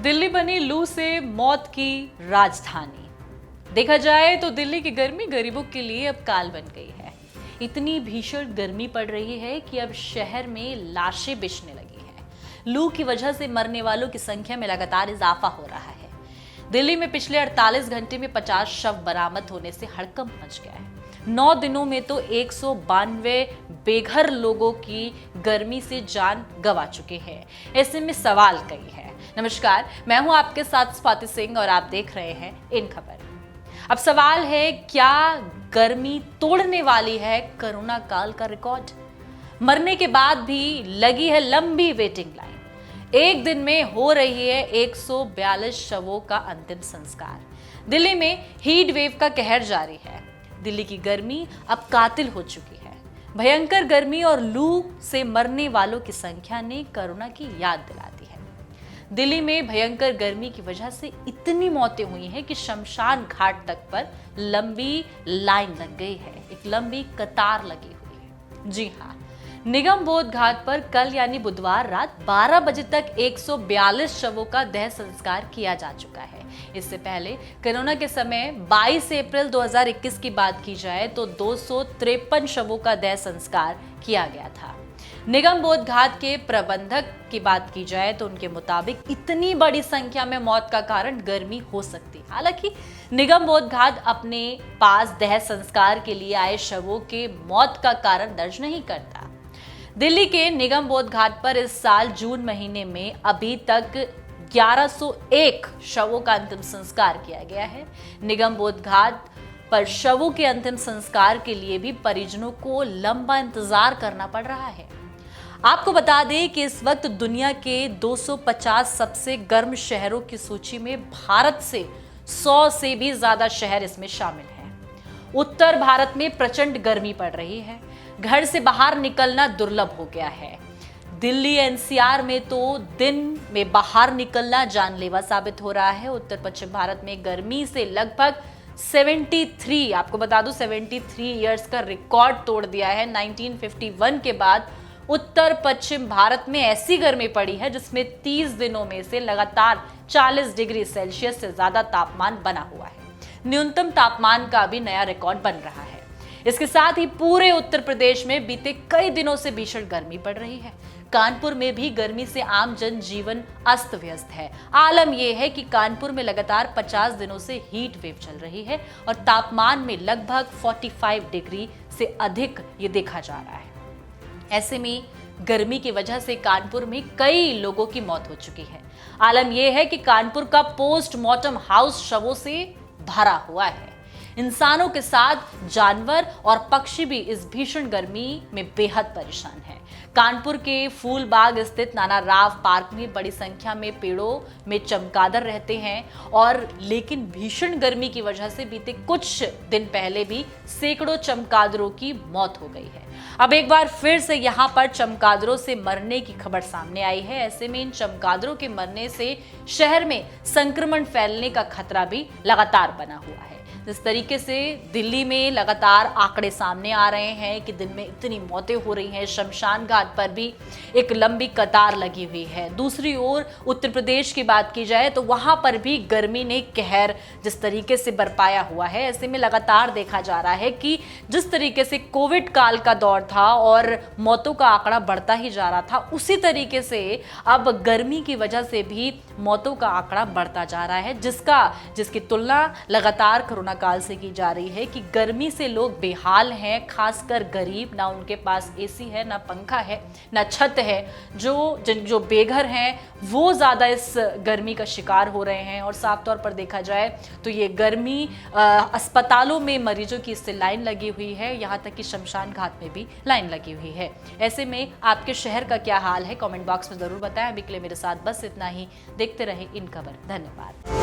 दिल्ली बनी लू से मौत की राजधानी। देखा जाए तो दिल्ली की गर्मी गरीबों के लिए अब काल बन गई है। इतनी भीषण गर्मी पड़ रही है कि अब शहर में लाशें बिछने लगी हैं। लू की वजह से मरने वालों की संख्या में लगातार इजाफा हो रहा है। दिल्ली में पिछले 48 घंटे में 50 शव बरामद होने से हड़कंप मच गया है। 9 दिनों में तो 192 बेघर लोगों की गर्मी से जान गंवा चुके हैं। ऐसे में सवाल कई है। नमस्कार, मैं हूं आपके साथ स्वाति सिंह और आप देख रहे हैं इन खबर। अब सवाल है, क्या गर्मी तोड़ने वाली है कोरोना काल का रिकॉर्ड? मरने के बाद भी लगी है लंबी वेटिंग लाइन। एक दिन में हो रही है 142 शवों का अंतिम संस्कार। दिल्ली में हीट वेव का कहर जारी है। दिल्ली की गर्मी अब कातिल हो चुकी है। भयंकर गर्मी और लू से मरने वालों की संख्या ने कोरोना की याद दिला दी है। दिल्ली में भयंकर गर्मी की वजह से इतनी मौतें हुई हैं कि शमशान घाट तक पर लंबी लाइन लग गई है, एक लंबी कतार लगी हुई है। जी हाँ, निगम बोध घाट पर कल यानी बुधवार रात 12 बजे तक 142 शवों का देह संस्कार किया जा चुका है। इससे पहले कोरोना के समय 22 अप्रैल 2021 की बात की जाए तो 253 शवों का देह संस्कार किया गया था। निगम बोध घाट के प्रबंधक की बात की जाए तो उनके मुताबिक इतनी बड़ी संख्या में मौत का कारण गर्मी हो सकती है। हालांकि निगम बोध घाट अपने पास देह संस्कार के लिए आए शवों के मौत का कारण दर्ज नहीं करता। दिल्ली के निगम बोध घाट पर इस साल जून महीने में अभी तक 1101 शवों का अंतिम संस्कार किया गया है। निगम बोध घाट पर शवों के अंतिम संस्कार के लिए भी परिजनों को लंबा इंतजार करना पड़ रहा है। आपको बता दें कि इस वक्त दुनिया के 250 सबसे गर्म शहरों की सूची में भारत से 100 से भी ज्यादा शहर इसमें शामिल हैं। उत्तर भारत में प्रचंड गर्मी पड़ रही है। घर से बाहर निकलना दुर्लभ हो गया है। दिल्ली एनसीआर में तो दिन में बाहर निकलना जानलेवा साबित हो रहा है। उत्तर पश्चिम भारत में गर्मी से लगभग 73, आपको बता दूं 73 इयर्स का रिकॉर्ड तोड़ दिया है। 1951 के बाद उत्तर पश्चिम भारत में ऐसी गर्मी पड़ी है जिसमें 30 दिनों में से लगातार 40 डिग्री सेल्सियस से ज्यादा तापमान बना हुआ है। न्यूनतम तापमान का भी नया रिकॉर्ड बन रहा है। इसके साथ ही पूरे उत्तर प्रदेश में बीते कई दिनों से भीषण गर्मी पड़ रही है। कानपुर में भी गर्मी से आम जनजीवन अस्त व्यस्त है। आलम यह है कि कानपुर में लगातार 50 दिनों से हीट वेव चल रही है और तापमान में लगभग 45 डिग्री से अधिक ये देखा जा रहा है। ऐसे में गर्मी की वजह से कानपुर में कई लोगों की मौत हो चुकी है। आलम यह है कि कानपुर का पोस्टमार्टम हाउस शवों से भरा हुआ है। इंसानों के साथ जानवर और पक्षी भी इस भीषण गर्मी में बेहद परेशान हैं। कानपुर के फूलबाग स्थित नाना राव पार्क में बड़ी संख्या में पेड़ों में चमगादड़ रहते हैं और लेकिन भीषण गर्मी की वजह से बीते कुछ दिन पहले भी सैकड़ों चमगादड़ों की मौत हो गई है। अब एक बार फिर से यहाँ पर चमगादड़ों से मरने की खबर सामने आई है। ऐसे में इन चमगादड़ों के मरने से शहर में संक्रमण फैलने का खतरा भी लगातार बना हुआ है। जिस तरीके से दिल्ली में लगातार आंकड़े सामने आ रहे हैं कि दिन में इतनी मौतें हो रही हैं, शमशान घाट पर भी एक लंबी कतार लगी हुई है। दूसरी ओर उत्तर प्रदेश की बात की जाए तो वहां पर भी गर्मी ने कहर जिस तरीके से बरपाया हुआ है। ऐसे में लगातार देखा जा रहा है कि जिस तरीके से कोविड काल का दौर था और मौतों का आंकड़ा बढ़ता ही जा रहा था, उसी तरीके से अब गर्मी की वजह से भी मौतों का आंकड़ा बढ़ता जा रहा है, जिसकी तुलना लगातार कोरोना काल से की जा रही है कि गर्मी से लोग बेहाल हैं, खासकर गरीब। ना उनके पास एसी है, ना पंखा है, ना छत है। जो बेघर हैं वो ज्यादा इस गर्मी का शिकार हो रहे हैं। और साफ तौर पर देखा जाए तो ये गर्मी अस्पतालों में मरीजों की इससे लाइन लगी हुई है, यहाँ तक कि शमशान घाट में भी लाइन लगी हुई है। ऐसे में आपके शहर का क्या हाल है, कमेंट बॉक्स में जरूर बताएं। अभी के लिए मेरे साथ बस इतना ही। देखते रहे इन खबर। धन्यवाद।